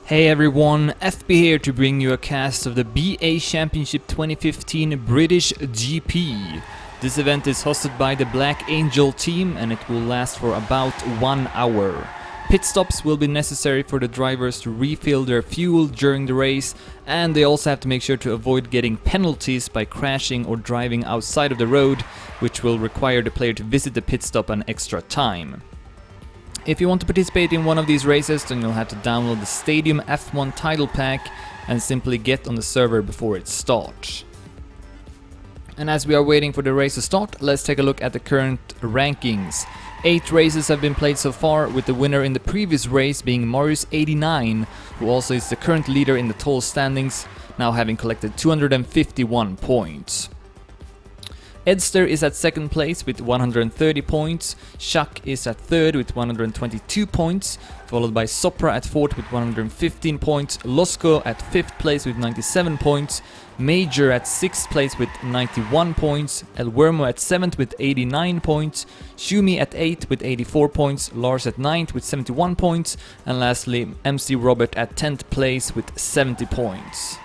Hey everyone, FB here to bring you a cast of the BA Championship 2015 British GP. This event is hosted by the Black Angel team and it will last for about 1 hour. Pit stops will be necessary for the drivers to refill their fuel during the race, and they also have to make sure to avoid getting penalties by crashing or driving outside of the road, which will require the player to visit the pit stop an extra time. If you want to participate in one of these races, then you'll have to download the Stadium F1 title pack and simply get on the server before it starts. And as we are waiting for the race to start, let's take a look at the current rankings. 8 races have been played so far, with the winner in the previous race being Marius89, who also is the current leader in the total standings, now having collected 251 points. Edster is at second place with 130 points, Shak is at third with 122 points, followed by Sopra at fourth with 115 points, Losko at fifth place with 97 points, Major at sixth place with 91 points, El Wermo at seventh with 89 points, Shumi at eighth with 84 points, Lars at ninth with 71 points, and lastly MC Robert at 10th place with 70 points.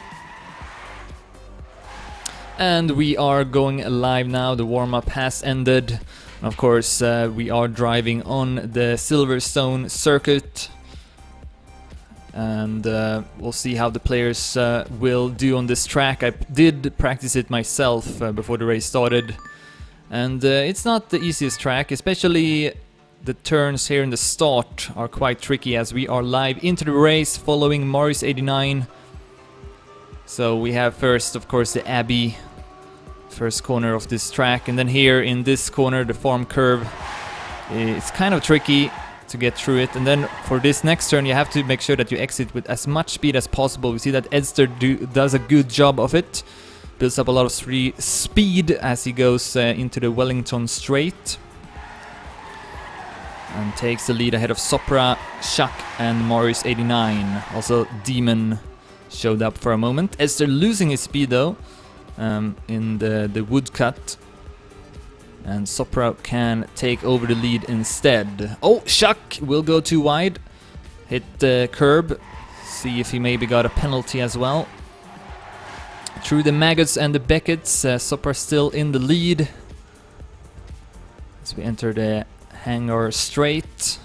And we are going live now. The warm-up has ended. Of course, we are driving on the Silverstone circuit, and we'll see how the players will do on this track. I did practice it myself before the race started, and it's not the easiest track, especially the turns here in the start are quite tricky as we are live into the race following Marius89. So we have first, of course, the Abbey, first corner of this track, and then here in this corner, the farm curve. It's kind of tricky to get through it, and then for this next turn you have to make sure that you exit with as much speed as possible. We see that Edster does a good job of it, builds up a lot of speed as he goes into the Wellington Straight, and takes the lead ahead of Sopra, Shak and Marius89. Also Demon showed up for a moment. Edster losing his speed though in the woodcut, and Sopra can take over the lead instead. Oh, Shak will go too wide, hit the curb, see if he maybe got a penalty as well. Through the Maggots and the Becketts, Sopra still in the lead as we enter the Hangar Straight.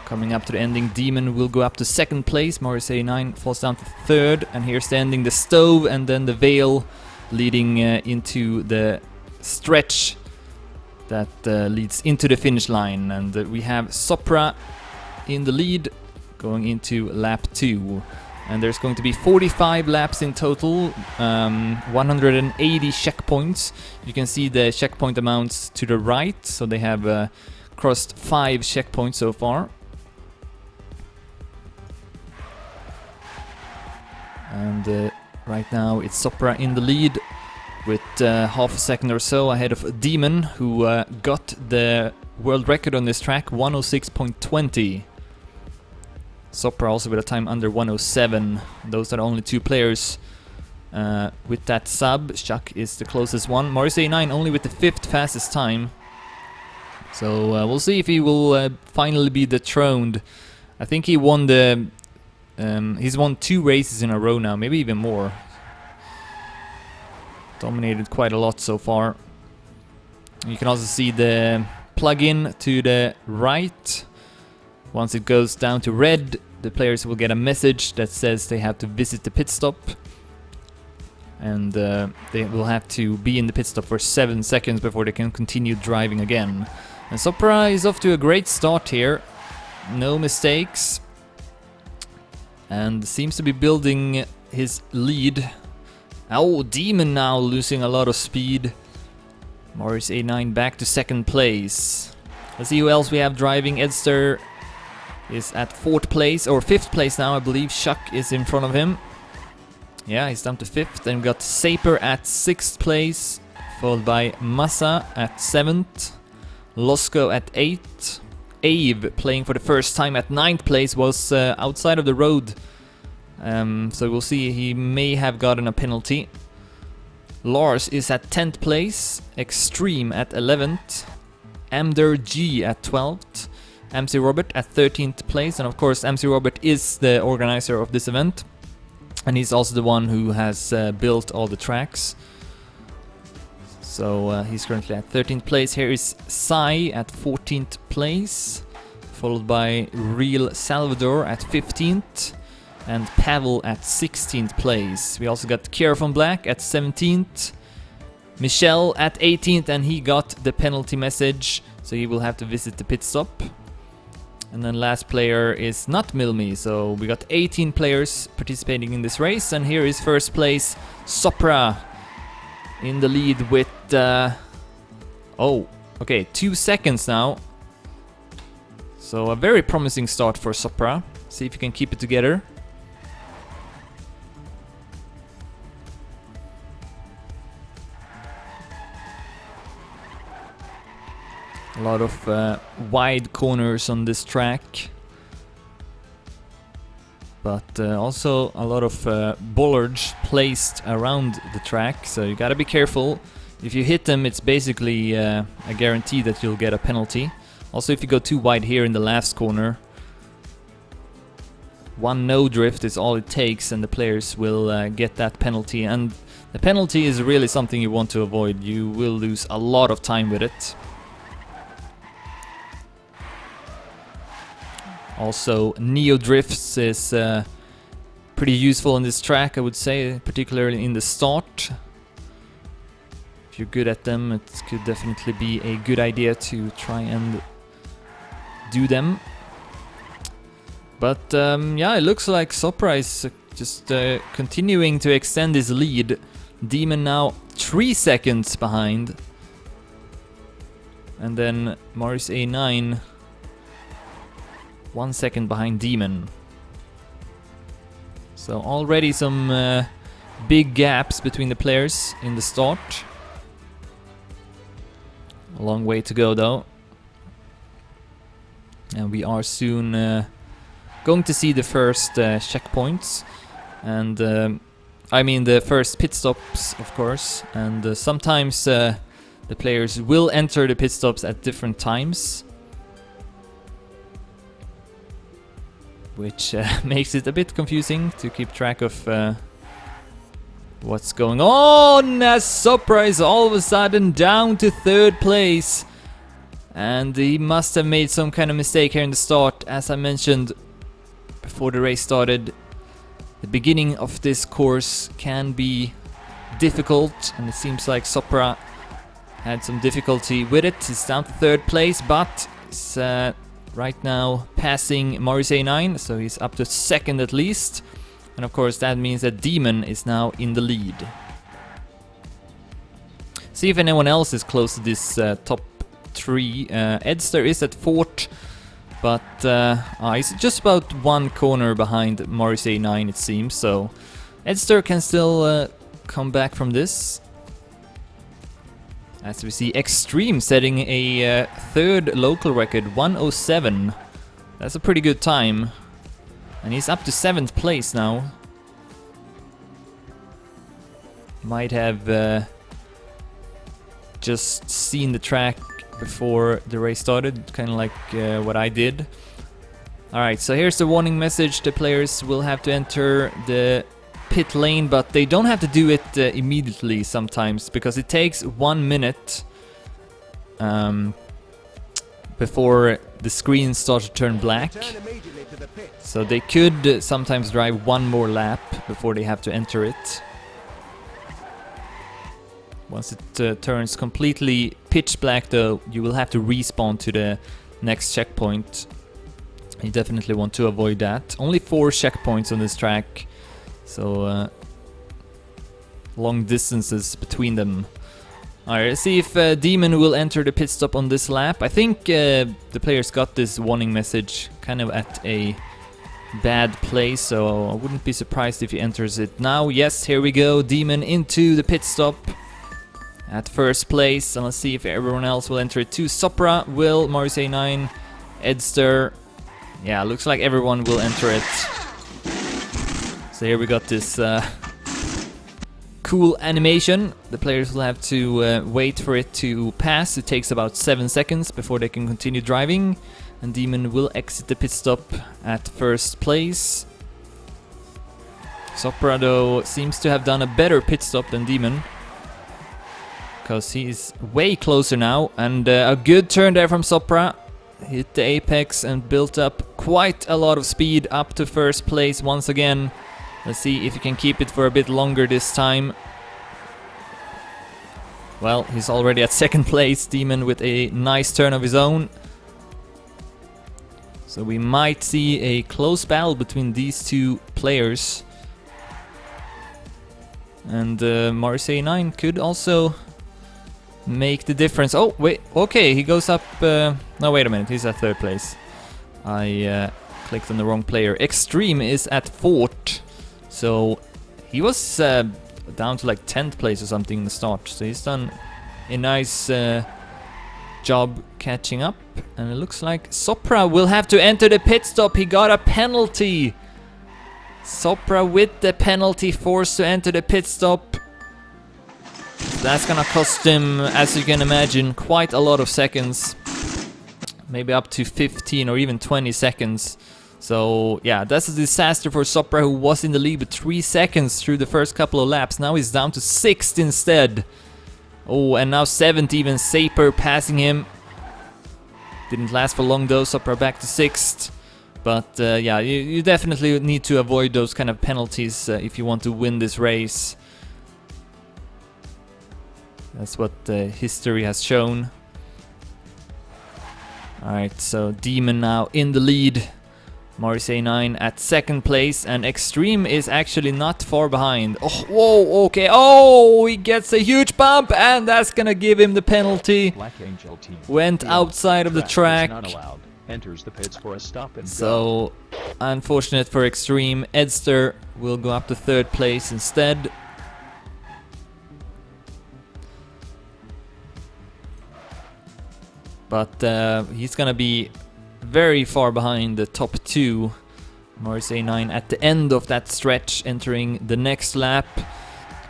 Coming up to the ending, Demon will go up to second place, Marius89 falls down to third, and here's the ending, the Stove and then the Veil leading into the stretch that leads into the finish line. And we have Sopra in the lead going into lap 2. And there's going to be 45 laps in total, 180 checkpoints. You can see the checkpoint amounts to the right, so they have crossed 5 checkpoints so far. And right now it's Sopra in the lead with half a second or so ahead of Demon, who got the world record on this track, 106.20. Sopra also with a time under 107. Those are the only 2 players with that sub. Shak is the closest one. Marius89 only with the 5th fastest time. So we'll see if he will finally be dethroned. I think he won the... he's won 2 races in a row now, maybe even more. Dominated quite a lot so far. You can also see the plug-in to the right. Once it goes down to red, the players will get a message that says they have to visit the pit stop. And they will have to be in the pit stop for 7 seconds before they can continue driving again. And Sopra is off to a great start here. No mistakes. And seems to be building his lead. Oh, Demon now losing a lot of speed. Marius89 back to second place. Let's see who else we have driving. Edster is at 4th place, or 5th place now, I believe. Shak is in front of him. Yeah, he's down to 5th. Then we got Saper at 6th place, followed by Massa at 7th. Losko at 8th. Ave, playing for the first time at 9th place, was outside of the road. So we'll see, he may have gotten a penalty. Lars is at 10th place. Extreme at 11th. Amder G at 12th. MC Robert at 13th place, and of course MC Robert is the organizer of this event, and he's also the one who has built all the tracks. So he's currently at 13th place. Here is Sai at 14th place, followed by Real Salvador at 15th, and Pavel at 16th place. We also got Kiera from Black at 17th, Michel at 18th, and he got the penalty message, so he will have to visit the pit stop. And then last player is not Milmi, so we got 18 players participating in this race, and here is first place Sopra in the lead with 2 seconds now. So a very promising start for Sopra. See if you can keep it together. A lot of wide corners on this track, but also a lot of bollards placed around the track, so you gotta be careful. If you hit them, it's basically a guarantee that you'll get a penalty. Also, if you go too wide here in the last corner, one no drift is all it takes and the players will get that penalty, and the penalty is really something you want to avoid. You will lose a lot of time with it. Also, Neo Drifts is pretty useful on this track, I would say, particularly in the start. If you're good at them, it could definitely be a good idea to try and do them. But yeah, it looks like Sopra is just continuing to extend his lead. Demon now 3 seconds behind. And then Morris A9 1 second behind Demon. So already some big gaps between the players in the start. A long way to go though. And we are soon going to see the first checkpoints. And I mean the first pit stops, of course. And sometimes the players will enter the pit stops at different times, which makes it a bit confusing to keep track of what's going on, as Sopra is all of a sudden down to 3rd place. And he must have made some kind of mistake here in the start. As I mentioned before the race started, the beginning of this course can be difficult, and it seems like Sopra had some difficulty with it. He's down to 3rd place, but he's right now passing Morris A9, so he's up to 2nd at least. And of course that means that Demon is now in the lead. See if anyone else is close to this top 3. Edster is at 4th, but he's just about 1 corner behind Morris A9 it seems, so Edster can still come back from this. As we see Extreme setting a 3rd local record, 1:07. That's a pretty good time. And he's up to 7th place now. Might have just seen the track before the race started, kind of like what I did. Alright, so here's the warning message. The players will have to enter the pit lane, but they don't have to do it immediately sometimes, because it takes 1 minute before the screen starts to turn black. So they could sometimes drive 1 more lap before they have to enter it. Once it turns completely pitch black though, you will have to respawn to the next checkpoint. You definitely want to avoid that. Only 4 checkpoints on this track, so long distances between them. Alright, let's see if Demon will enter the pit stop on this lap. I think the players got this warning message kind of at a bad place, so I wouldn't be surprised if he enters it now. Yes, here we go, Demon into the pit stop at 1st place, and let's see if everyone else will enter it too. Sopra will, Morris A9, Edster. Yeah, looks like everyone will enter it. So here we got this cool animation. The players will have to wait for it to pass. It takes about 7 seconds before they can continue driving. and Demon will exit the pit stop at first place. Sopra though seems to have done a better pit stop than Demon, because he's way closer now, and a good turn there from Sopra. Hit the apex and built up quite a lot of speed up to first place once again. Let's see if he can keep it for a bit longer this time. Well, he's already at second place, Demon with a nice turn of his own. So we might see a close battle between these two players. And Marseille 9 could also make the difference. Oh, wait, okay, he goes up... no, wait a minute, he's at third place. I clicked on the wrong player. Extreme is at fourth. So he was down to like 10th place or something in the start. So he's done a nice job catching up. And it looks like Sopra will have to enter the pit stop. He got a penalty. Sopra with the penalty, forced to enter the pit stop. So that's gonna cost him, as you can imagine, quite a lot of seconds. Maybe up to 15 or even 20 seconds. So yeah, that's a disaster for Sopra, who was in the lead with 3 seconds through the first couple of laps. Now he's down to 6th instead. Oh, and now 7th even. Saper passing him. Didn't last for long though. Sopra back to 6th. But yeah, you definitely need to avoid those kind of penalties if you want to win this race. That's what history has shown. Alright, so Demon now in the lead. Marseille 9 at second place, and Extreme is actually not far behind. Oh, whoa, okay. Oh, he gets a huge bump, and that's gonna give him the penalty. Black Angel team went outside of the track. Not allowed. Enters the pits for a stop and so, unfortunate for Extreme. Edster will go up to third place instead. But he's gonna be very far behind the top two. Marseille 9 at the end of that stretch, entering the next lap.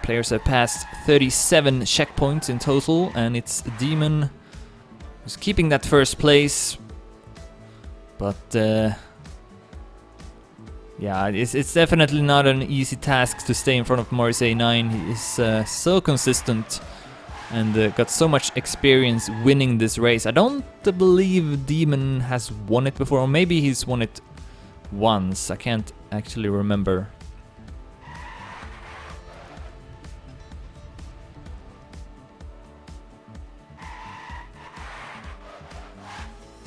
Players have passed 37 checkpoints in total, and it's Demon who's keeping that first place. But yeah, it's definitely not an easy task to stay in front of Marseille 9. He is so consistent and got so much experience winning this race. I don't believe Demon has won it before, or maybe he's won it once. I can't actually remember.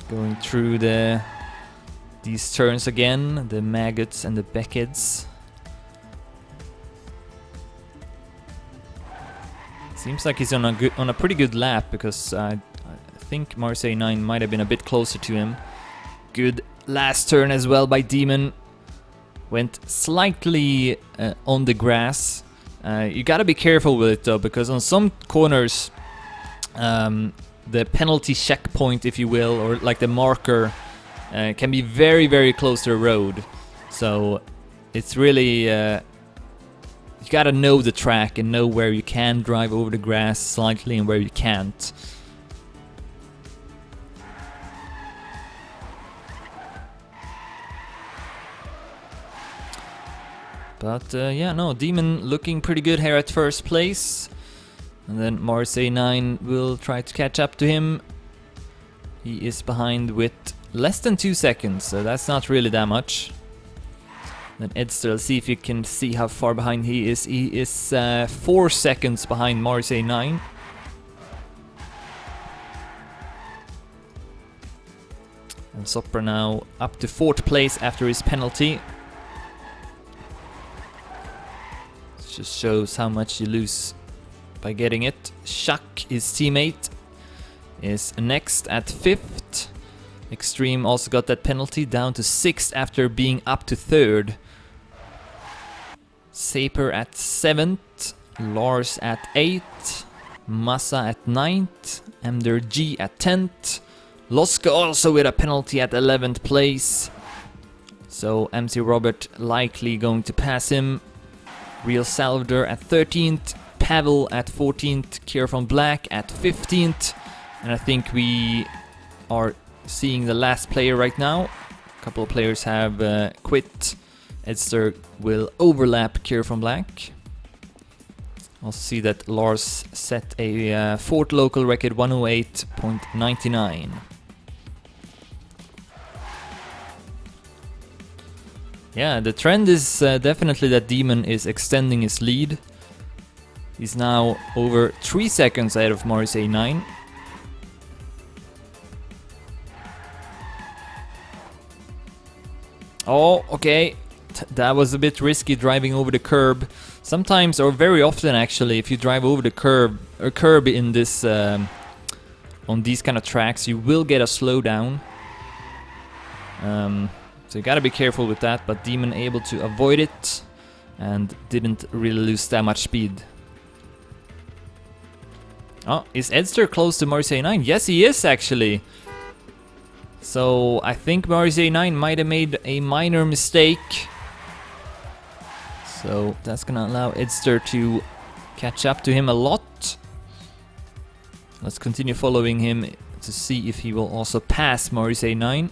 Going through these turns again, the Maggots and the Beckets. Seems like he's on a pretty good lap, because I think Marseille 9 might have been a bit closer to him. Good last turn as well by Demon. Went slightly on the grass. You gotta be careful with it though, because on some corners the penalty checkpoint, if you will, or like the marker, can be very, very close to the road. So it's really... you gotta know the track and know where you can drive over the grass slightly and where you can't. But yeah, no, Demon looking pretty good here at first place. And then Marseille 9 will try to catch up to him. He is behind with less than 2 seconds, so that's not really that much. Then Edster, let's see if you can see how far behind he is. He is 4 seconds behind Marseille 9. And Sopra now up to 4th place after his penalty. This just shows how much you lose by getting it. Shak, his teammate, is next at 5th. Extreme also got that penalty, down to 6th after being up to 3rd. Saper at 7th, Lars at 8th, Massa at 9th, Emder G at 10th, Loska also with a penalty at 11th place. So MC Robert likely going to pass him. Real Salvador at 13th, Pavel at 14th, Kier von Black at 15th, and I think we are seeing the last player right now. A couple of players have quit. Edster will overlap Cure from Black. Also see that Lars set a fourth local record, 108.99. Yeah, the trend is definitely that Demon is extending his lead. He's now over 3 seconds ahead of Morris A9. Oh, okay. That was a bit risky driving over the curb. Sometimes, or very often actually, if you drive over the curb in this on these kind of tracks, you will get a slowdown. So you gotta be careful with that, but Demon able to avoid it and didn't really lose that much speed. Oh, is Edster close to Morris A9? Yes, he is actually. So I think Morris A9 might have made a minor mistake. So that's gonna allow Edster to catch up to him a lot. Let's continue following him to see if he will also pass Morris A9.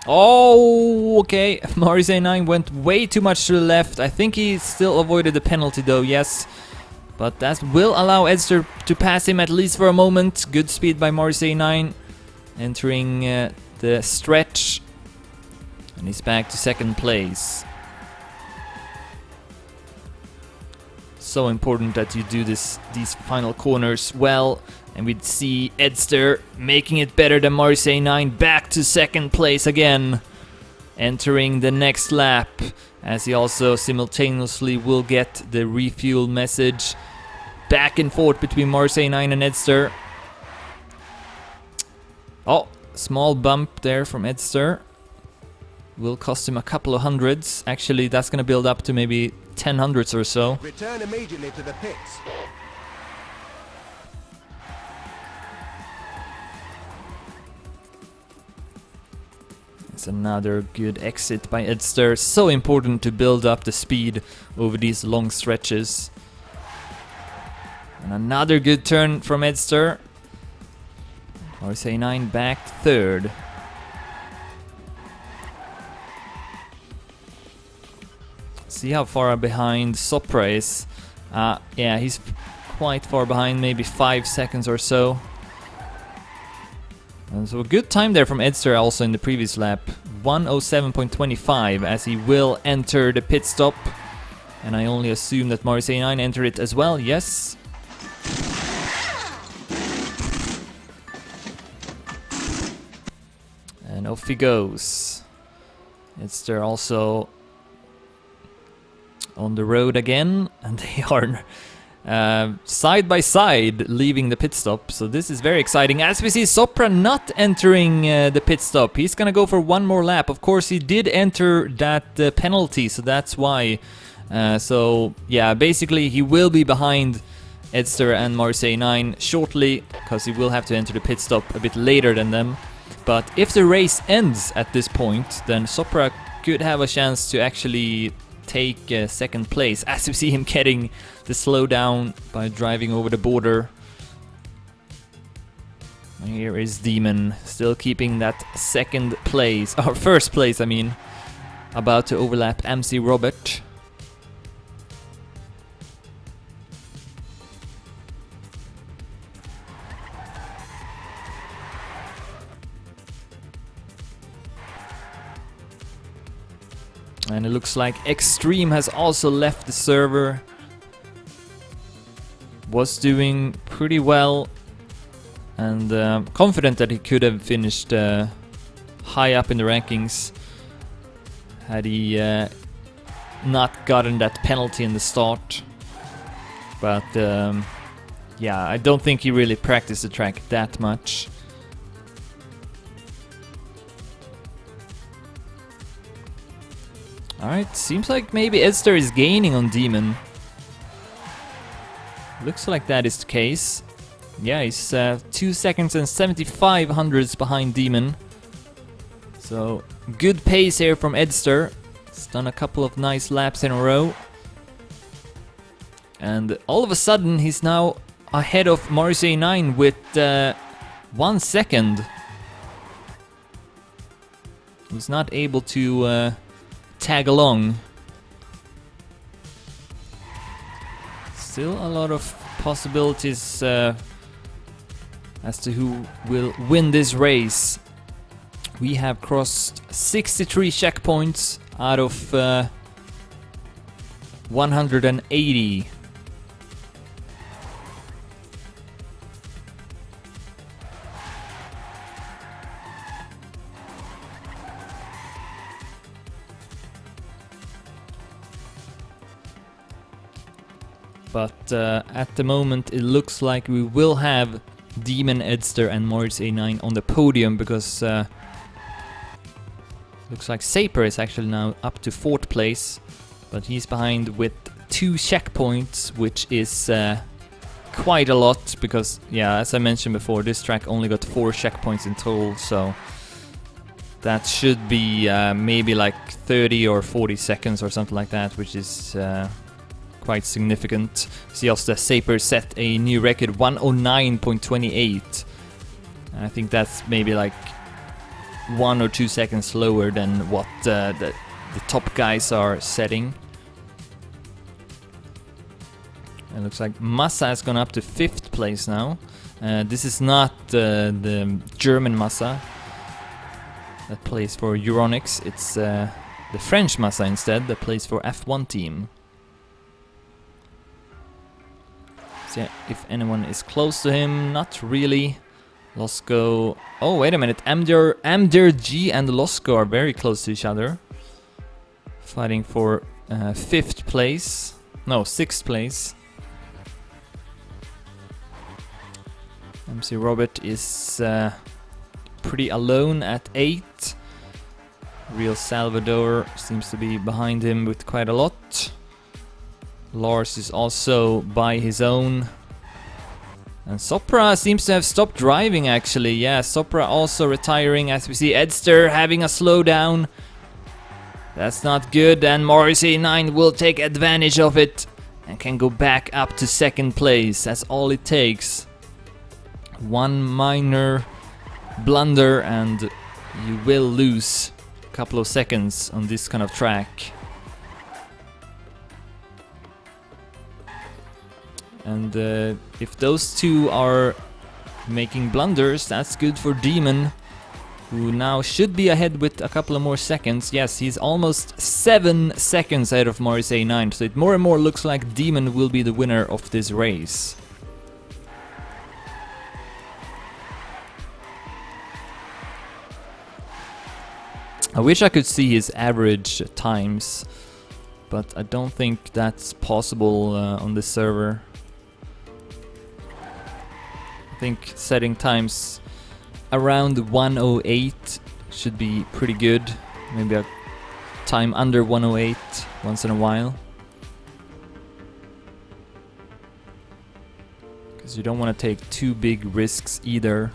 Oh, okay. Morris A9 went way too much to the left. I think he still avoided the penalty though, yes. But that will allow Edster to pass him at least for a moment. Good speed by Morris A9. Entering the stretch. And he's back to second place. So important that you do these final corners well. And we'd see Edster making it better than Morris A9. Back to second place again. Entering the next lap. As he also simultaneously will get the refuel message. Back and forth between Morris A9 and Edster. Oh, small bump there from Edster. Will cost him a couple of hundreds. Actually, that's going to build up to maybe 10 hundreds or so. Return immediately to the pits. It's another good exit by Edster. So important to build up the speed over these long stretches. And another good turn from Edster. Morris A9 back third. See how far behind Sopra is. Yeah, he's quite far behind, maybe 5 seconds or so. And so a good time there from Edster also in the previous lap. 107.25 as he will enter the pit stop. And I only assume that Morris A9 entered it as well, yes. And off he goes. Edster also on the road again, and they are side by side leaving the pit stop, so this is very exciting. As we see Sopra not entering the pit stop, he's gonna go for one more lap. Of course he did enter that penalty, so that's why. So yeah, basically he will be behind Edster and Morris A9 shortly, because he will have to enter the pit stop a bit later than them. But if the race ends at this point, then Sopra could have a chance to actually take second place, as we see him getting the slowdown by driving over the border. And here is Demon, still keeping that second place, or first place I mean, about to overlap MC Robert. And it looks like Extreme has also left the server. Was doing pretty well. And confident that he could have finished high up in the rankings. Had he not gotten that penalty in the start. But yeah, I don't think he really practiced the track that much. Alright, seems like maybe Edster is gaining on Demon. Looks like that is the case. Yeah, he's 2 seconds and 75 hundredths behind Demon. So, good pace here from Edster. He's done a couple of nice laps in a row. And all of a sudden, he's now ahead of Morris A9 with 1 second. Was not able to tag along. Still a lot of possibilities as to who will win this race. We have crossed 63 checkpoints out of 180. But at the moment it looks like we will have Demon, Edster and Morris A9 on the podium, because looks like Saper is actually now up to 4th place, but he's behind with 2 checkpoints, which is quite a lot, because yeah, as I mentioned before, this track only got 4 checkpoints in total, so that should be maybe like 30 or 40 seconds or something like that, which is quite significant. See also Saper set a new record, 109.28. I think that's maybe like 1 or 2 seconds slower than what the top guys are setting. It looks like Massa has gone up to 5th place now. This is not the German Massa that plays for Euronics. It's the French Massa instead that plays for F1 team. So yeah, if anyone is close to him, not really. Losco. Oh, wait a minute. Amdir G and Losco are very close to each other. Fighting for 5th place. No, 6th place. MC Robert is pretty alone at 8. Real Salvador seems to be behind him with quite a lot. Lars is also by his own. And Sopra seems to have stopped driving actually. Yeah, Sopra also retiring, as we see Edster having a slowdown. That's not good, and Morris A9 will take advantage of it and can go back up to 2nd place. That's all it takes. One minor blunder and you will lose a couple of seconds on this kind of track. And if those two are making blunders, that's good for Demon, who now should be ahead with a couple of more seconds. Yes, he's almost 7 seconds ahead of Morris A9, so it more and more looks like Demon will be the winner of this race. I wish I could see his average times, but I don't think that's possible on this server. I think setting times around 108 should be pretty good. Maybe a time under 108 once in a while. Because you don't want to take too big risks either.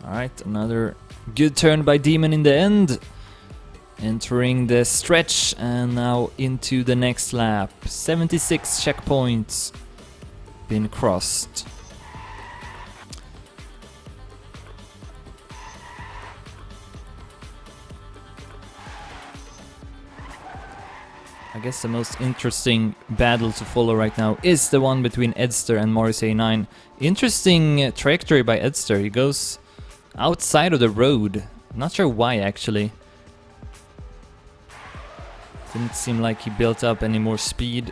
Alright, another good turn by Demon in the end. Entering the stretch and now into the next lap. 76 checkpoints been crossed. I guess the most interesting battle to follow right now is the one between Edster and Morris A9. Interesting trajectory by Edster. He goes outside of the road. Not sure why actually. Didn't seem like he built up any more speed.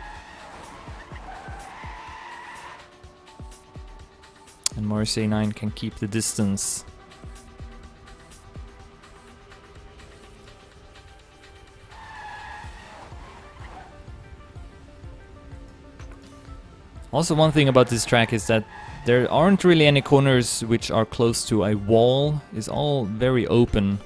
And Morris A9 can keep the distance. Also, one thing about this track is that there aren't really any corners which are close to a wall. It's all very open.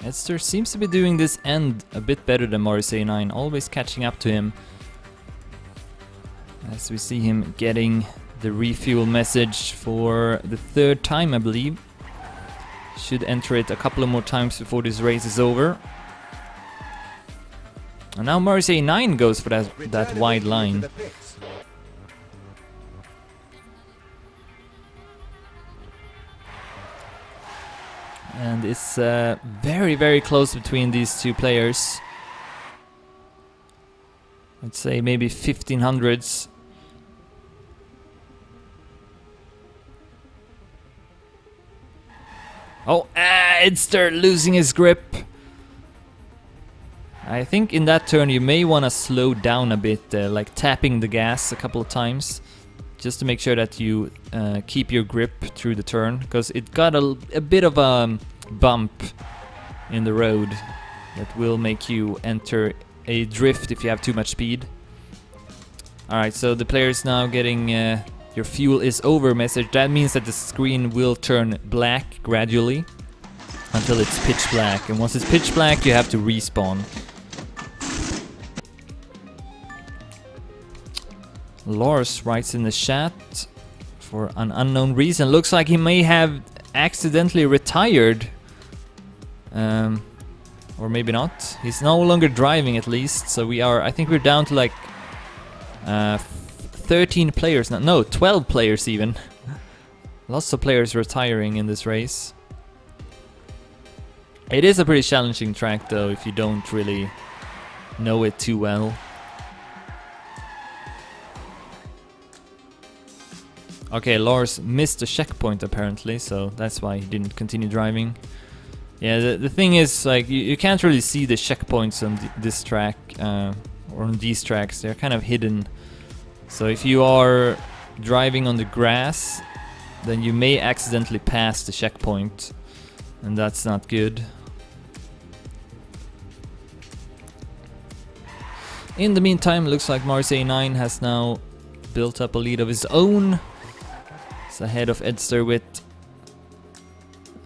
Edster seems to be doing this end a bit better than Morrissey 9, always catching up to him. As we see him getting the refuel message for the 3rd time, I believe. Should enter it a couple of more times before this race is over. And now Morrissey 9 goes for that wide line. And it's very, very close between these two players. I'd say maybe 1500s. Oh, Edster losing his grip. I think in that turn you may want to slow down a bit, like tapping the gas a couple of times, just to make sure that you keep your grip through the turn, because it got a bit of a bump in the road that will make you enter a drift if you have too much speed. Alright, so the player is now getting your fuel is over message. That means that the screen will turn black gradually until it's pitch black, and once it's pitch black you have to respawn. Lars writes in the chat, for an unknown reason, looks like he may have accidentally retired. Or maybe not. He's no longer driving at least, so I think we're down to like 13 players now. No, 12 players even. Lots of players retiring in this race. It is a pretty challenging track though if you don't really know it too well. Okay, Lars missed a checkpoint apparently, so that's why he didn't continue driving. Yeah, the thing is, like, you can't really see the checkpoints on this track, or on these tracks. They're kind of hidden. So if you are driving on the grass, then you may accidentally pass the checkpoint, and that's not good. In the meantime, looks like Marseille 9 has now built up a lead of his own. It's ahead of Edster with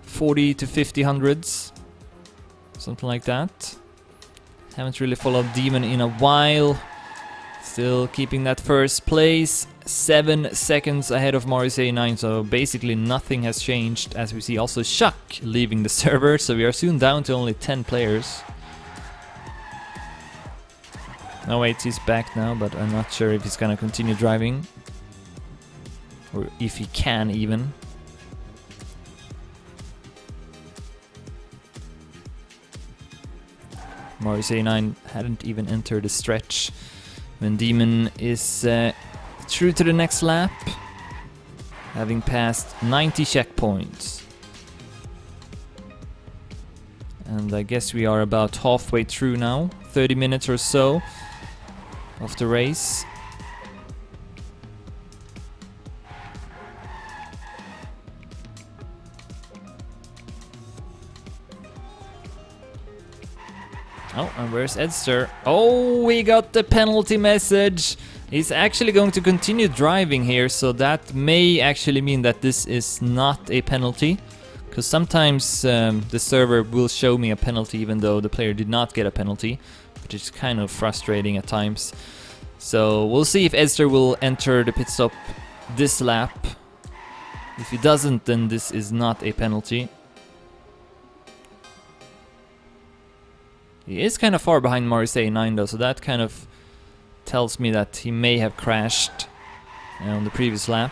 40 to 50 hundreds, something like that. Haven't really followed Demon in a while. Still keeping that first place, 7 seconds ahead of Morrissey 9, so basically nothing has changed. As we see also Chuck leaving the server, so we are soon down to only 10 players. No wait, he's back now, but I'm not sure if he's gonna continue driving. Or if he can even. Morrissey 9 hadn't even entered the stretch when Demon is through to the next lap, having passed 90 checkpoints. And I guess we are about halfway through now, 30 minutes or so of the race. Oh, and where's Edster? Oh, we got the penalty message. He's actually going to continue driving here, so that may actually mean that this is not a penalty. Because sometimes the server will show me a penalty even though the player did not get a penalty, which is kind of frustrating at times. So we'll see if Edster will enter the pit stop this lap. If he doesn't, then this is not a penalty. He is kind of far behind Morrissey 9 though, so that kind of tells me that he may have crashed on the previous lap.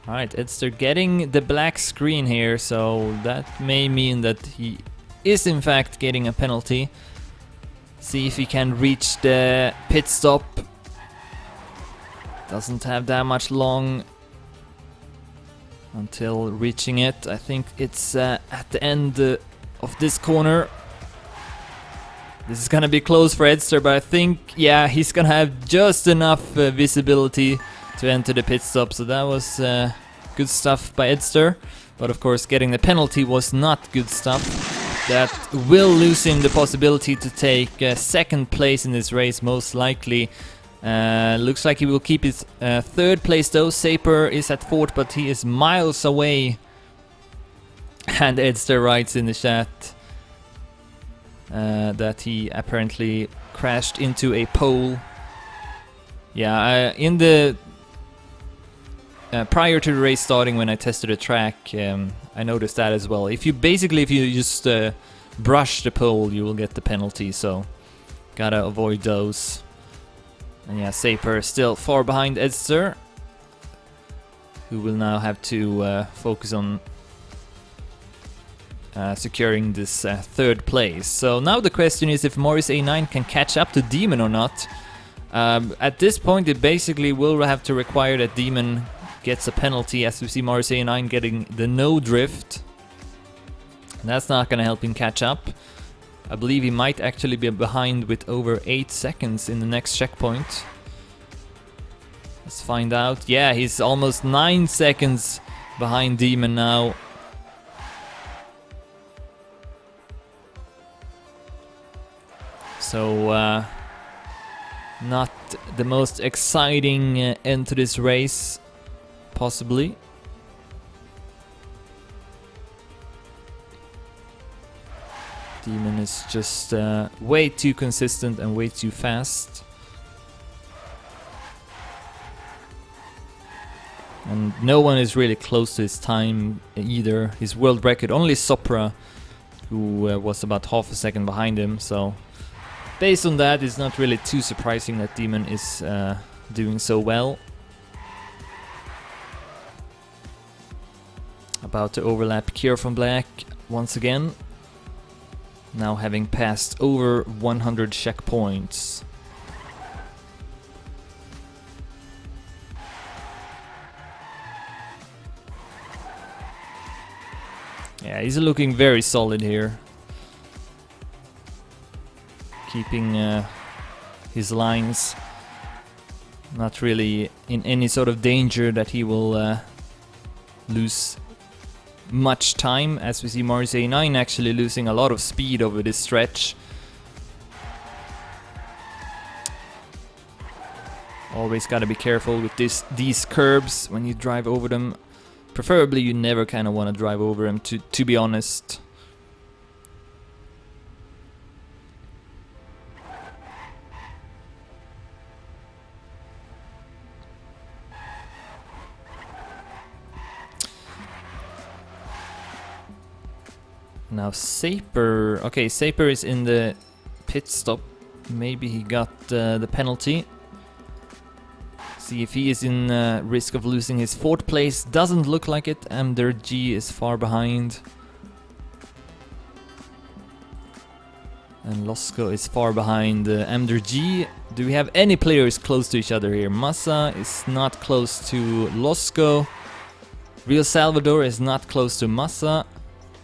Alright, Edster getting the black screen here, so that may mean that he is in fact getting a penalty. See if he can reach the pit stop. Doesn't have that much long until reaching it. I think it's at the end of this corner. This is gonna be close for Edster, but I think, yeah, he's gonna have just enough visibility to enter the pit stop. So that was good stuff by Edster. But of course, getting the penalty was not good stuff. That will lose him the possibility to take second place in this race, most likely. Looks like he will keep his third place though. Saper is at fourth, but he is miles away. And Edster writes in the chat that he apparently crashed into a pole. Yeah, in the prior to the race starting, when I tested the track, I noticed that as well. If you just brush the pole, you will get the penalty. So gotta avoid those. And yeah, Saper is still far behind Edster, who will now have to focus on securing this third place. So now the question is if Morris A9 can catch up to Demon or not. At this point, it basically will have to require that Demon gets a penalty, as we see Morris A9 getting the no drift. That's not going to help him catch up. I believe he might actually be behind with over 8 seconds in the next checkpoint. Let's find out. Yeah, he's almost 9 seconds behind Demon now. So, not the most exciting end to this race, possibly. Demon is just way too consistent and way too fast. And no one is really close to his time either. His world record, only Sopra, who was about half a second behind him. So based on that, it's not really too surprising that Demon is doing so well. About to overlap Kier from Black once again. Now having passed over 100 checkpoints. Yeah, he's looking very solid here. Keeping his lines. Not really in any sort of danger that he will lose much time, as we see Morris A9 actually losing a lot of speed over this stretch. Always gotta be careful with these curbs when you drive over them. Preferably you never kind of want to drive over them, to be honest. Now Saper, okay, Saper is in the pit stop. Maybe he got the penalty. See if he is in risk of losing his fourth place. Doesn't look like it. Amder G is far behind. And Losco is far behind Amder G. Do we have any players close to each other here? Massa is not close to Losco. Real Salvador is not close to Massa.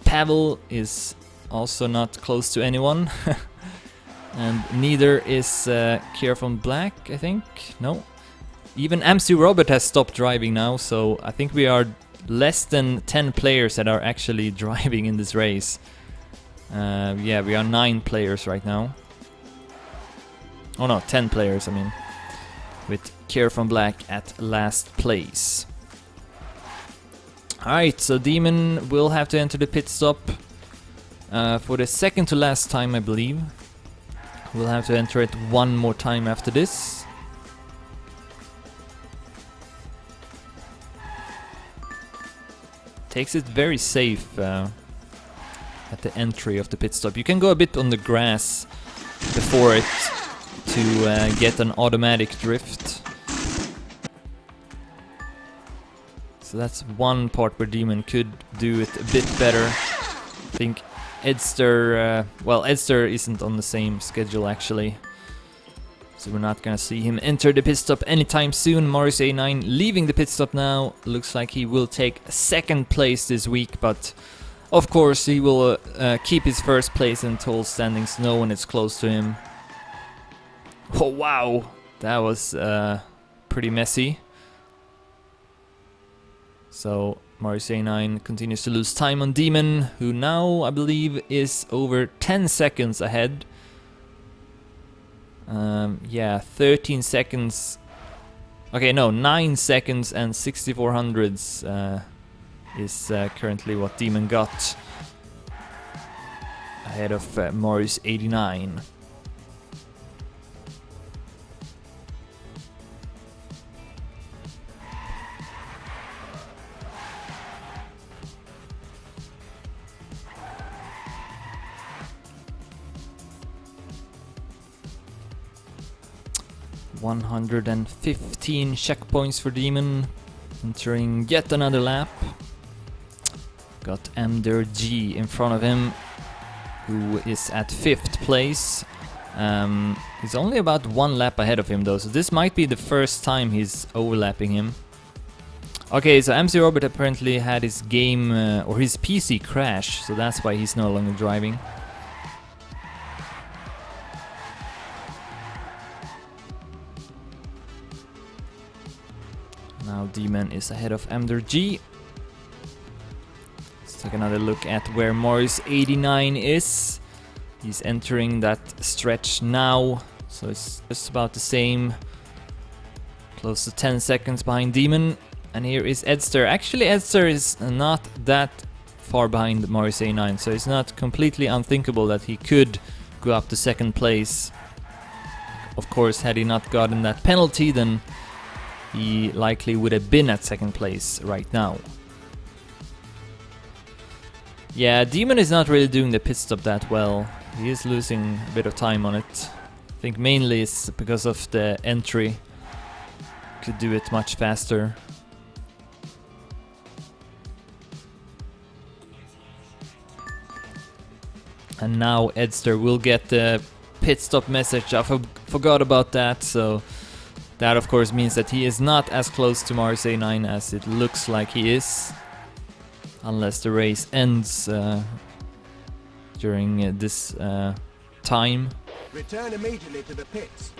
Pavel is also not close to anyone. And neither is Kier from Black, I think. No. Even MC Robert has stopped driving now, so I think we are less than 10 players that are actually driving in this race. Yeah, we are 9 players right now. Oh no, 10 players, I mean. With Kier from Black at last place. Alright, so Demon will have to enter the pit stop for the second to last time, I believe. We'll have to enter it one more time after this. Takes it very safe at the entry of the pit stop. You can go a bit on the grass before it to get an automatic drift. So that's one part where Demon could do it a bit better. I think Edster, well, Edster isn't on the same schedule actually. So we're not gonna see him enter the pit stop anytime soon. Morris A9 leaving the pit stop now. Looks like he will take second place this week, but of course he will keep his first place until standings. No one is close to him. Oh wow, that was pretty messy. So Morris A9 continues to lose time on Demon, who now I believe is over 10 seconds ahead. Yeah, 13 seconds. Okay, no, 9 seconds and 64 hundredths is currently what Demon got ahead of Morris 89. $115 checkpoints for Demon, entering yet another lap. Got Emder G in front of him, who is at 5th place. He's only about 1 lap ahead of him though, so this might be the first time he's overlapping him. Okay, so MC Robert apparently had his game or his PC crash, so that's why he's no longer driving. Now Demon is ahead of Emder G. Let's take another look at where Morris 89 is. He's entering that stretch now, so it's just about the same. Close to 10 seconds behind Demon. And here is Edster. Actually, Edster is not that far behind Morris 89, so it's not completely unthinkable that he could go up to 2nd place. Of course, had he not gotten that penalty, then he likely would have been at 2nd place right now. Yeah, Demon is not really doing the pit stop that well. He is losing a bit of time on it. I think mainly it's because of the entry. Could do it much faster. And now Edster will get the pit stop message. I forgot about that, so that of course means that he is not as close to Mars A9 as it looks like he is. Unless the race ends during this time. Return immediately to the pits.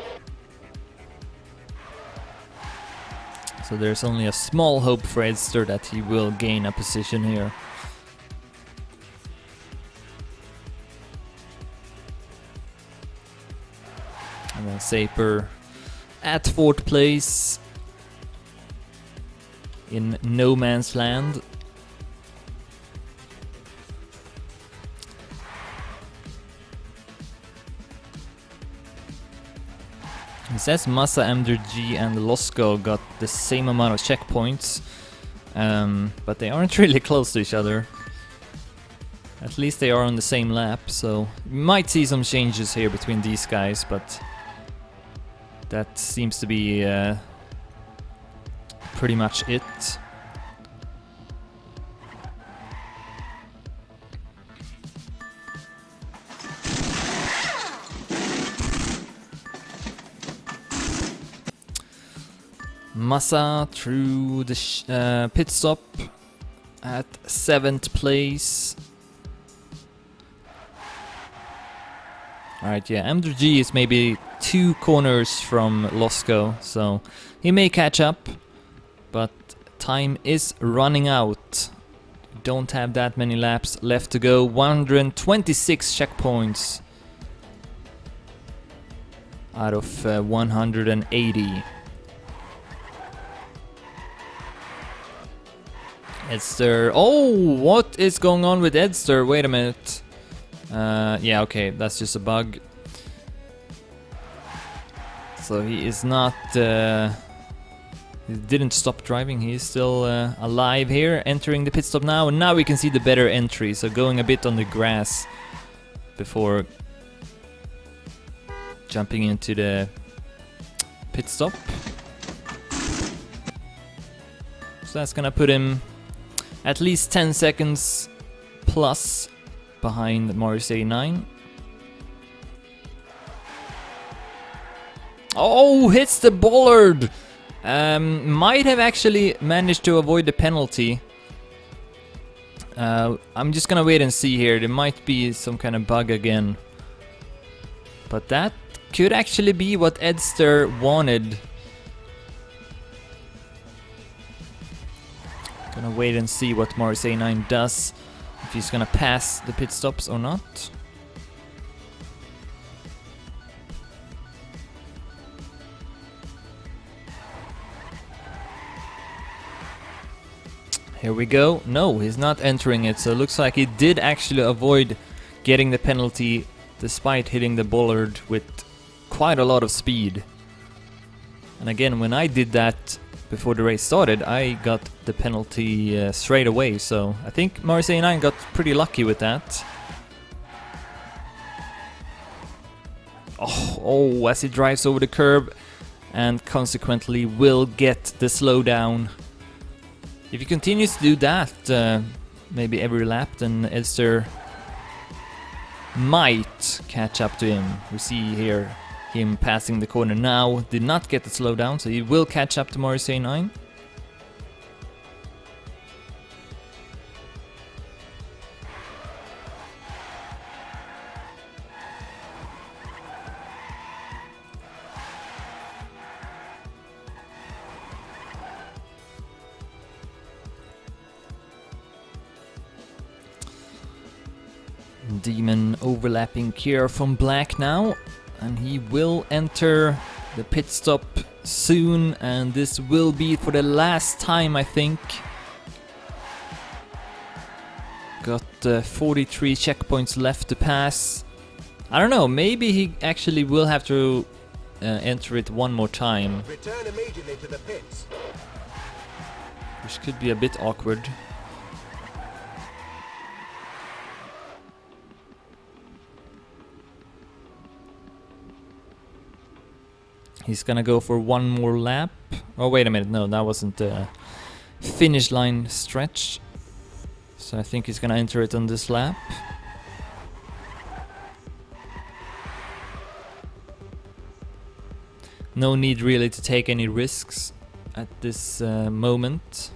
So there's only a small hope for Edster that he will gain a position here. And then Saper at 4th place in no man's land. It says Massa, MDG and Losco got the same amount of checkpoints, but they aren't really close to each other. At least they are on the same lap, so we might see some changes here between these guys, but that seems to be pretty much it. Massa through the pit stop at 7th place. Alright, yeah, MDG is maybe 2 corners from Losco, so he may catch up, but time is running out. Don't have that many laps left to go. 126 checkpoints out of 180. Edster. Oh, what is going on with Edster? Wait a minute. Yeah, okay, that's just a bug. So he is not... he didn't stop driving, he is still alive here, entering the pit stop now. And now we can see the better entry, so going a bit on the grass before jumping into the pit stop. So that's gonna put him at least 10 seconds plus behind Morris A9. Oh, hits the bollard! Might have actually managed to avoid the penalty. I'm just gonna wait and see here. There might be some kind of bug again. But that could actually be what Edster wanted. Gonna wait and see what Morris A9 does. If he's gonna pass the pit stops or not. Here we go. No, he's not entering it, so it looks like he did actually avoid getting the penalty despite hitting the bollard with quite a lot of speed. And again, when I did that before the race started, I got the penalty straight away, so I think Mars 89 got pretty lucky with that. Oh, as he drives over the curb and consequently will get the slowdown. If he continues to do that, maybe every lap, then Elster might catch up to him. We see here him passing the corner now, did not get the slowdown, so he will catch up to Morris A9. Demon overlapping Kier from Black now, and he will enter the pit stop soon, and this will be for the last time, I think. Got 43 checkpoints left to pass. I don't know, maybe he actually will have to enter it one more time, Return immediately to the pits. which could be a bit awkward. He's gonna go for one more lap. Oh, wait a minute, no, that wasn't the finish line stretch. So I think he's gonna enter it on this lap. No need really to take any risks at this moment.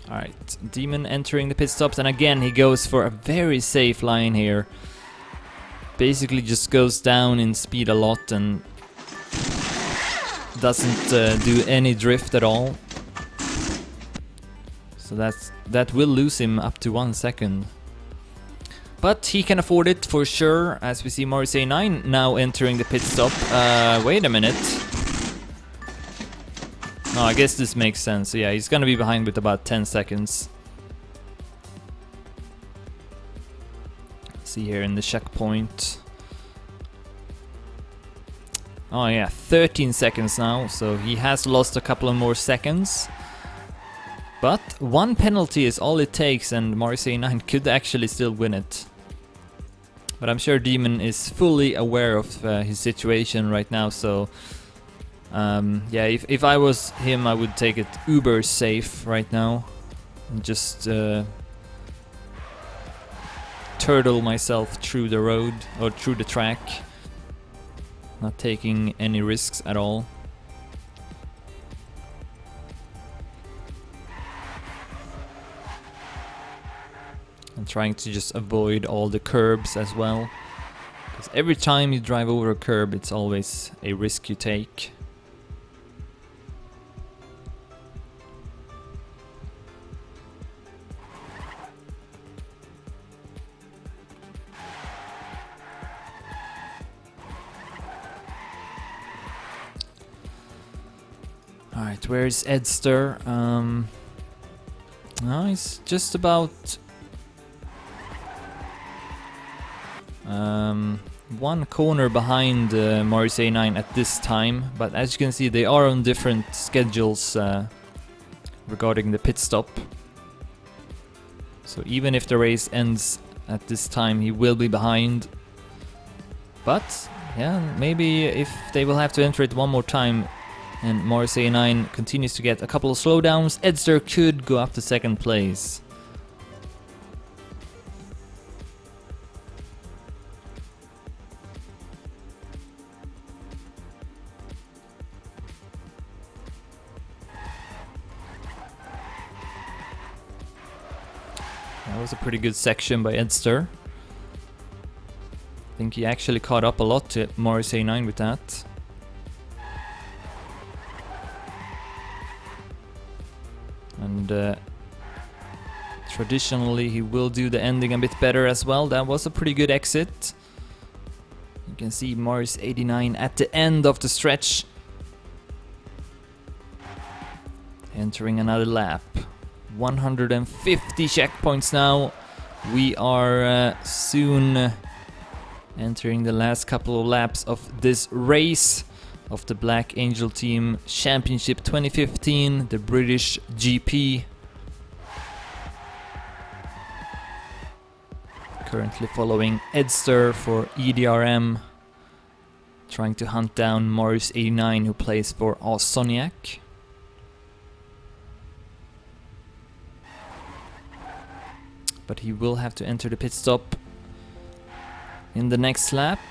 Alright, Demon entering the pit stops, and again he goes for a very safe line here. Basically just goes down in speed a lot and doesn't do any drift at all. So that will lose him up to 1 second. But he can afford it for sure, as we see Morris A9 now entering the pit stop. Wait a minute. No, I guess this makes sense. So yeah, he's gonna be behind with about 10 seconds. See here in the checkpoint. Oh yeah, 13 seconds now, so he has lost a couple of more seconds. But one penalty is all it takes, and Morris A9 could actually still win it. But I'm sure Demon is fully aware of his situation right now, so yeah, if I was him, I would take it uber safe right now and just turtle myself through the road or through the track, not taking any risks at all. And trying to just avoid all the curbs as well, because every time you drive over a curb, it's always a risk you take. Alright, where is Edster? No, he's just about one corner behind Morris A9 at this time, but as you can see, they are on different schedules regarding the pit stop. So even if the race ends at this time, he will be behind. But yeah, maybe if they will have to enter it one more time and Morris A9 continues to get a couple of slowdowns, Edster could go up to second place. That was a pretty good section by Edster. I think he actually caught up a lot to Morris A9 with that. And traditionally he will do the ending a bit better as well. That was a pretty good exit. You can see Morris 89 at the end of the stretch Entering another lap. 150 checkpoints now. We are soon entering the last couple of laps of this race of the Black Angel Team Championship 2015, the British GP. Currently following Edster for EDRM, trying to hunt down Morris89, who plays for Soniac. But he will have to enter the pit stop in the next lap.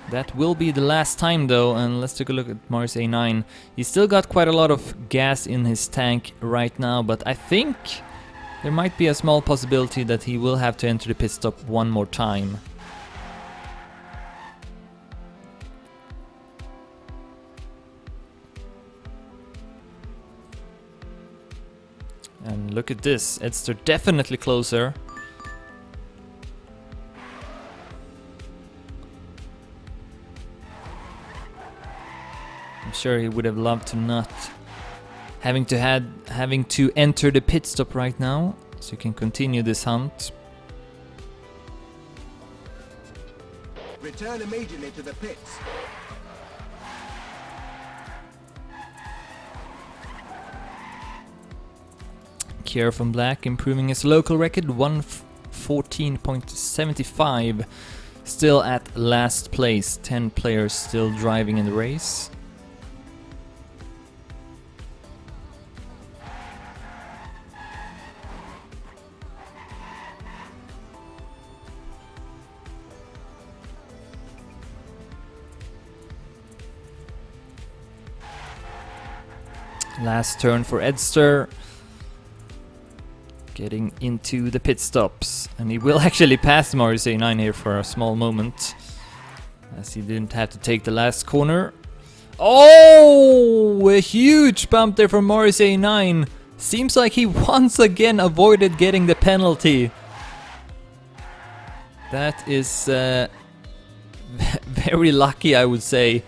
That will be the last time though, and let's take a look at Mars A9. He's still got quite a lot of gas in his tank right now, but I think there might be a small possibility that he will have to enter the pit stop one more time. And look at this, Edster definitely closer. I'm sure he would have loved to not having to enter the pit stop right now, so he can continue this hunt. Return immediately to the pits. Kier from Black improving his local record, 1:14.75. Still at last place, 10 players still driving in the race. Last turn for Edster. Getting into the pit stops, and he will actually pass Morris A9 here for a small moment, as he didn't have to take the last corner. Oh, a huge bump there from Morris A9. Seems like he once again avoided getting the penalty. That is very lucky, I would say,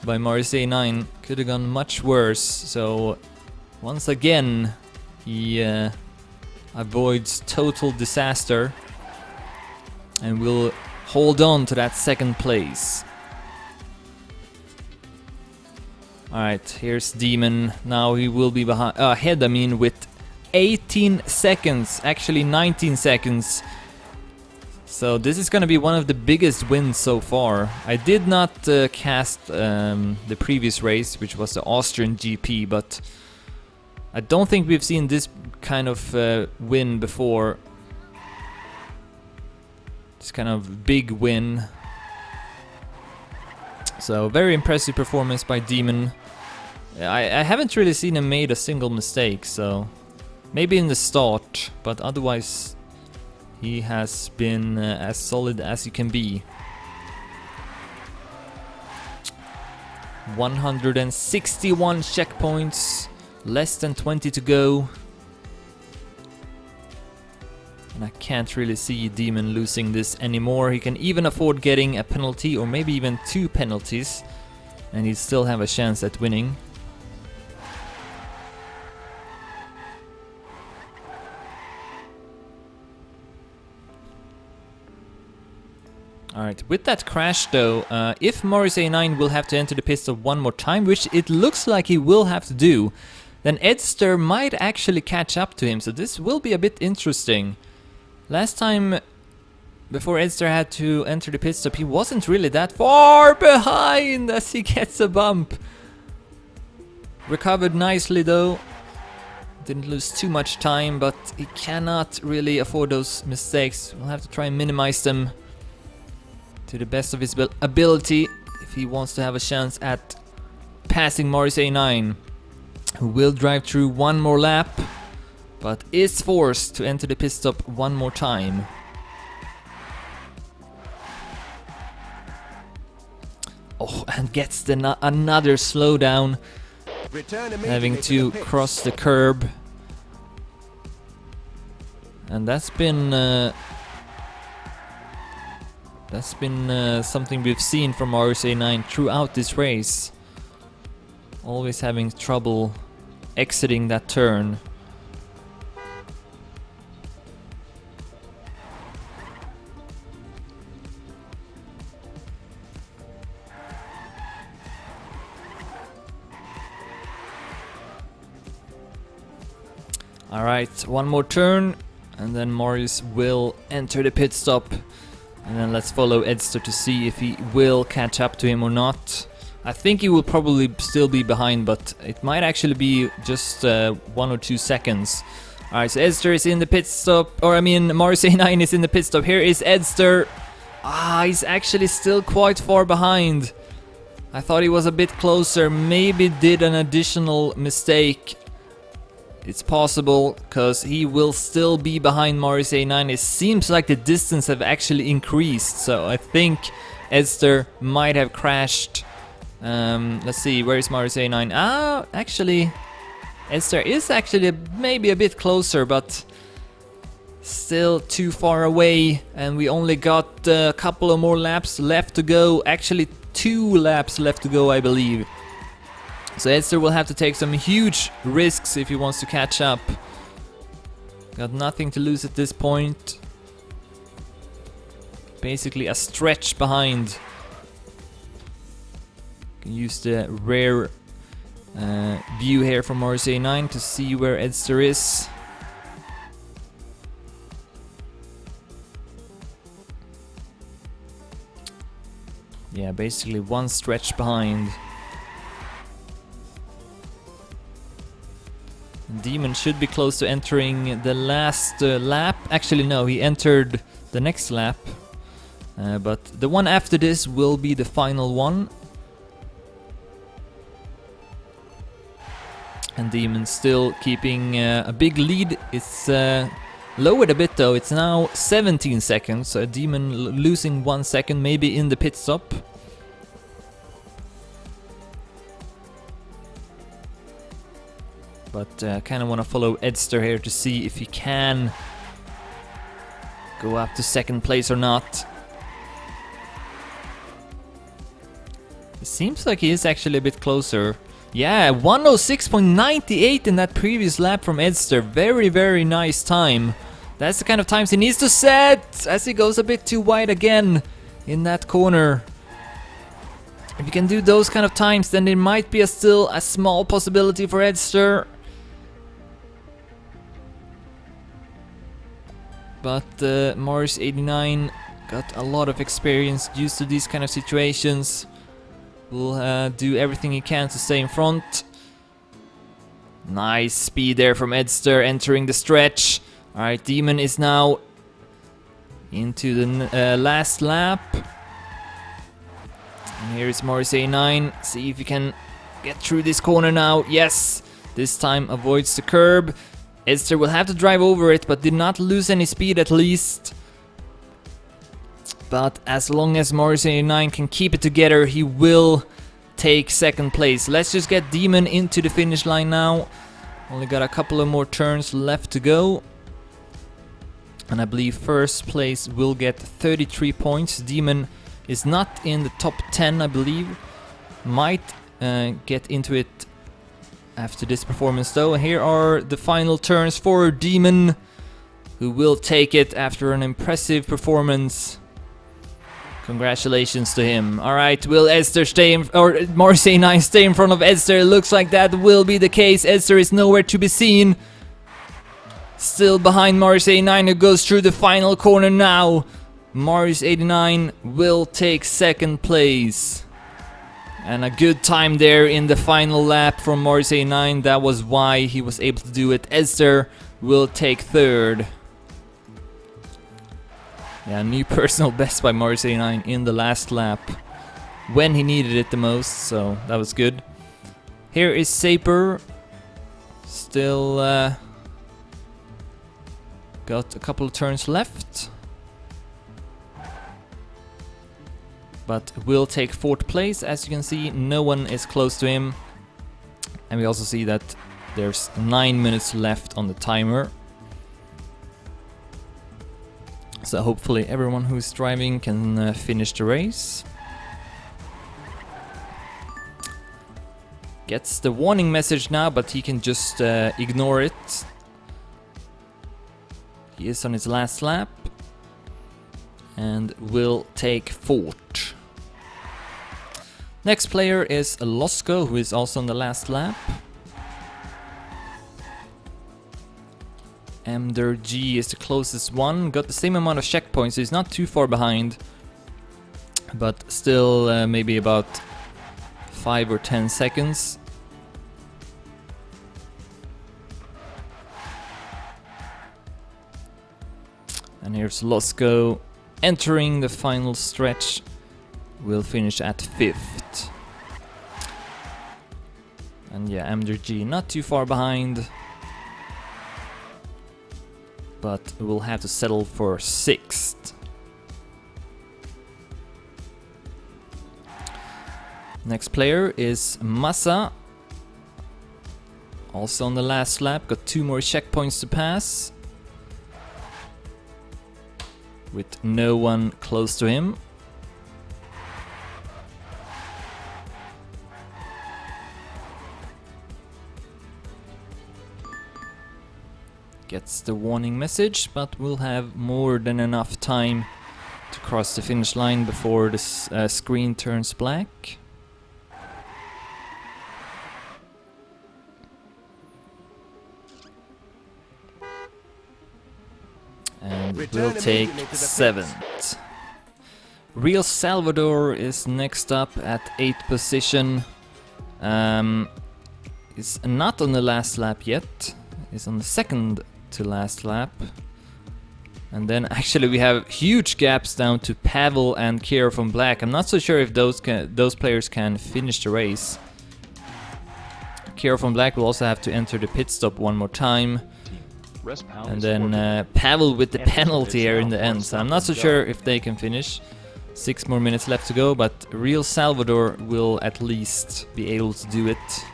by Morris A9. Could have gone much worse. So once again, he avoids total disaster and will hold on to that second place. Alright, here's Demon. Now he will be ahead, with 18 seconds, actually 19 seconds. So this is gonna be one of the biggest wins so far. I did not cast the previous race, which was the Austrian GP, but I don't think we've seen this kind of win before. This kind of big win. So very impressive performance by Demon. I haven't really seen him made a single mistake, so maybe in the start, but otherwise he has been as solid as he can be. 161 checkpoints, less than 20 to go. And I can't really see Demon losing this anymore. He can even afford getting a penalty, or maybe even 2 penalties, and he'd still have a chance at winning. Alright, with that crash though, if Morris A9 will have to enter the pit stop one more time, which it looks like he will have to do, then Edster might actually catch up to him, so this will be a bit interesting. Last time, before Edster had to enter the pit stop, he wasn't really that far behind as he gets a bump. Recovered nicely though. Didn't lose too much time, but he cannot really afford those mistakes. We'll have to try and minimize them to the best of his ability if he wants to have a chance at passing Morris A9, who will drive through one more lap, but is forced to enter the pit stop one more time. Oh, and gets another slowdown, having to cross the curb. And that's been something we've seen from RSA9 throughout this race. Always having trouble exiting that turn. Alright, one more turn, and then Morris will enter the pit stop. And then let's follow Edster to see if he will catch up to him or not. I think he will probably still be behind, but it might actually be just 1 or 2 seconds. Alright, so Edster is in the pit stop, or I mean Morris A9 is in the pit stop. Here is Edster. He's actually still quite far behind. I thought he was a bit closer, maybe did an additional mistake. It's possible, because he will still be behind Morris A9. It seems like the distance have actually increased, so I think Edster might have crashed. Let's see, where is Morris A9? Actually, Edster is actually maybe a bit closer, but still too far away, and we only got a couple of more laps left to go. Actually, 2 laps left to go, I believe. So Edster will have to take some huge risks if he wants to catch up. Got nothing to lose at this point. Basically a stretch behind. Can use the rare view here from Morris A9 to see where Edster is. Yeah, basically one stretch behind. Demon should be close to entering the last lap. Actually, no, he entered the next lap. But the one after this will be the final one. And Demon still keeping a big lead. It's lowered a bit though. It's now 17 seconds. So Demon losing 1 second, maybe in the pit stop. But I kind of want to follow Edster here to see if he can go up to second place or not. It seems like he is actually a bit closer. Yeah, 106.98 in that previous lap from Edster. Very, very nice time. That's the kind of times he needs to set as he goes a bit too wide again in that corner. If you can do those kind of times, then there might be still a small possibility for Edster. But Morris 89 got a lot of experience used to these kind of situations. Will do everything he can to stay in front. Nice speed there from Edster entering the stretch. Alright, Demon is now into the last lap. And here is Morris A9. See if he can get through this corner now. Yes, this time avoids the curb. Edster will have to drive over it, but did not lose any speed at least. But as long as Morris A9 can keep it together, he will take second place. Let's just get Demon into the finish line now. Only got a couple of more turns left to go. And I believe first place will get 33 points. Demon is not in the top 10, I believe. Might get into it after this performance though. Here are the final turns for Demon, who will take it after an impressive performance. Congratulations to him. Alright, will Edster stay in, or Morris A9 stay in front of Edster? It looks like that will be the case. Edster is nowhere to be seen. Still behind Morris A9, who goes through the final corner now. Morris 89 will take second place. And a good time there in the final lap from Morris A9. That was why he was able to do it. Edster will take third. Yeah, new personal best by Morris A9 in the last lap. When he needed it the most, so that was good. Here is Saper. Still got a couple of turns left. But will take fourth place. As you can see, no one is close to him. And we also see that there's 9 minutes left on the timer. So hopefully everyone who's driving can finish the race. Gets the warning message now, but he can just ignore it. He is on his last lap and will take fourth. Next player is Losco, who is also on the last lap. G is the closest one, got the same amount of checkpoints, so he's not too far behind, but still maybe about 5 or 10 seconds. And here's Losco entering the final stretch. Will finish at 5th. And yeah, G not too far behind, but we'll have to settle for 6th. Next player is Massa, also on the last lap, got 2 more checkpoints to pass, with no one close to him. Gets the warning message, but we'll have more than enough time to cross the finish line before this screen turns black. And we'll take 7th. Real Salvador is next up at 8th position. Is not on the last lap yet. Is on the second to last lap. And then actually we have huge gaps down to Pavel and Kier from Black. I'm not so sure if those players can finish the race. Kier from Black will also have to enter the pit stop one more time. And then Pavel with the penalty here in the end. So I'm not so sure if they can finish. 6 more minutes left to go, but Real Salvador will at least be able to do it.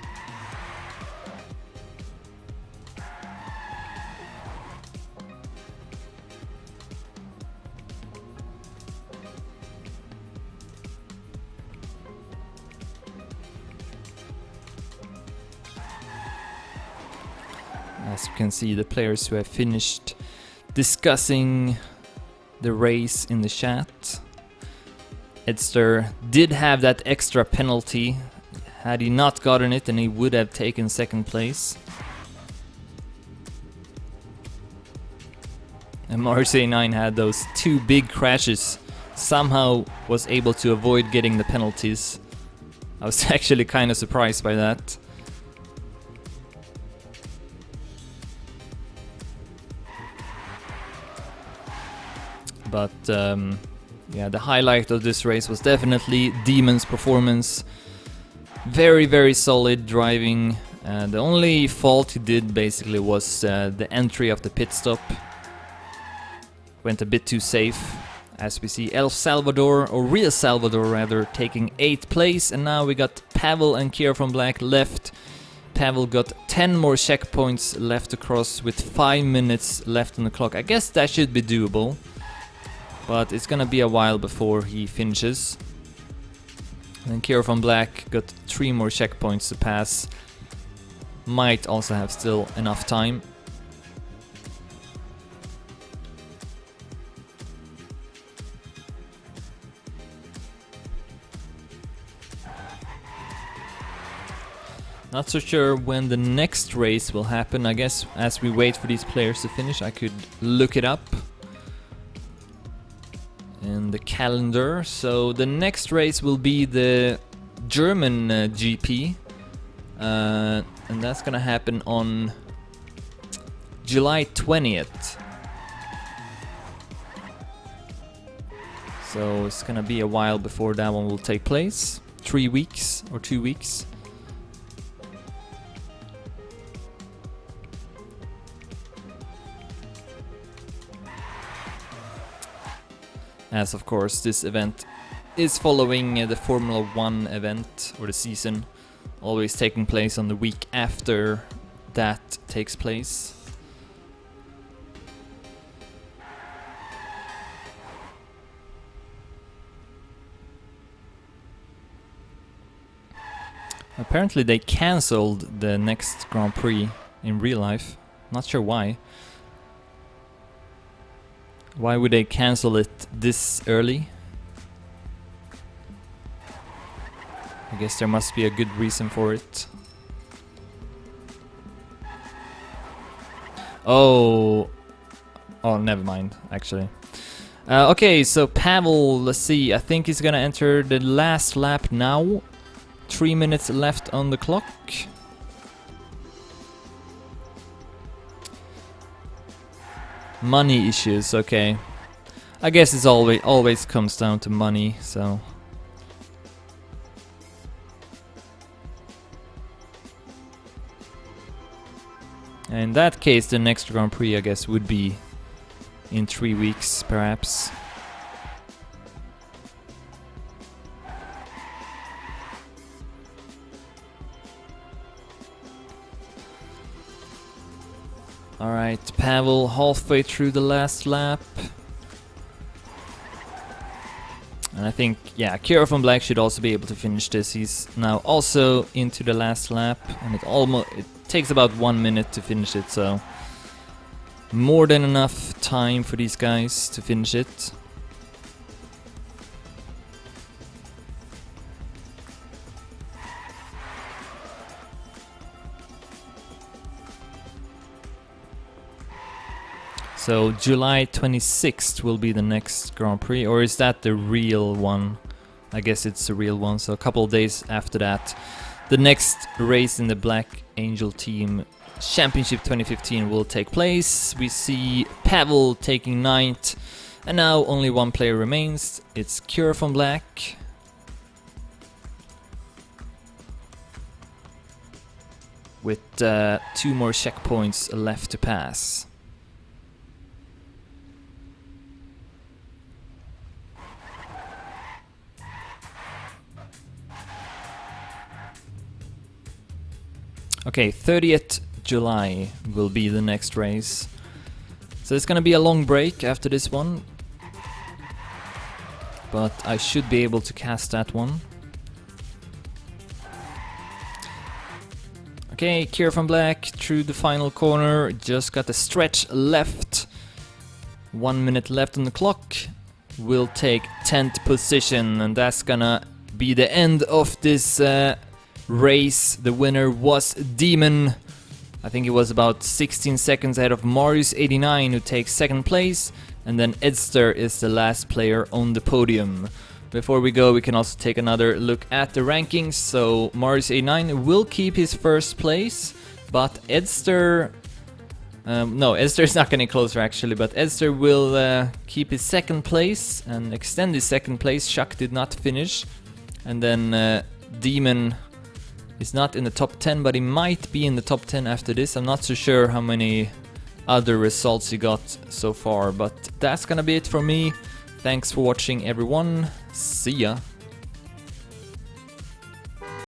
As you can see, the players who have finished discussing the race in the chat. Edster did have that extra penalty. Had he not gotten it, then he would have taken 2nd place. And Marseille 9 had those 2 big crashes. Somehow was able to avoid getting the penalties. I was actually kind of surprised by that. But yeah, the highlight of this race was definitely Demon's performance. Very, very solid driving. The only fault he did basically was the entry of the pit stop. Went a bit too safe. As we see El Salvador, or Real Salvador rather, taking 8th place. And now we got Pavel and Kier from Black left. Pavel got 10 more checkpoints left to cross with 5 minutes left on the clock. I guess that should be doable. But it's gonna be a while before he finishes. And Kier from Black got 3 more checkpoints to pass. Might also have still enough time. Not so sure when the next race will happen. I guess as we wait for these players to finish, I could look it up in the calendar. So the next race will be the German GP, and that's gonna happen on July 20th. So it's gonna be a while before that one will take place. 3 weeks or 2 weeks. As of course this event is following the Formula 1 event, or the season, always taking place on the week after that takes place. Apparently they cancelled the next Grand Prix in real life. Not sure why. Why would they cancel it this early? I guess there must be a good reason for it. Oh, never mind, actually. Okay, so Pavel, let's see, I think he's gonna enter the last lap now. 3 minutes left on the clock. Money issues, okay. I guess it's always comes down to money, so. In that case, the next Grand Prix, I guess, would be in 3 weeks, perhaps. Alright, Pavel halfway through the last lap. And I think, yeah, Kira from Black should also be able to finish this. He's now also into the last lap, and it takes about 1 minute to finish it, so more than enough time for these guys to finish it. So July 26th will be the next Grand Prix, or is that the real one? I guess it's the real one, so a couple of days after that. The next race in the Black Angel Team Championship 2015 will take place. We see Pavel taking 9th, and now only one player remains. It's Kira from Black. With 2 more checkpoints left to pass. Okay, 30th July will be the next race. So it's gonna be a long break after this one. But I should be able to cast that one. Okay, Kira from Black through the final corner. Just got the stretch left. 1 minute left on the clock. We'll take 10th position, and that's gonna be the end of this race. The winner was Demon. I think it was about 16 seconds ahead of Marius89, who takes 2nd place, and then Edster is the last player on the podium. Before we go, we can also take another look at the rankings. So Marius89 will keep his 1st place, but Edster... no, Edster is not getting closer actually, but Edster will keep his 2nd place and extend his 2nd place. Chuck did not finish. And then Demon is not in the top 10, but he might be in the top 10 after this. I'm not so sure how many other results he got so far, but that's gonna be it from me. Thanks for watching, everyone. See ya.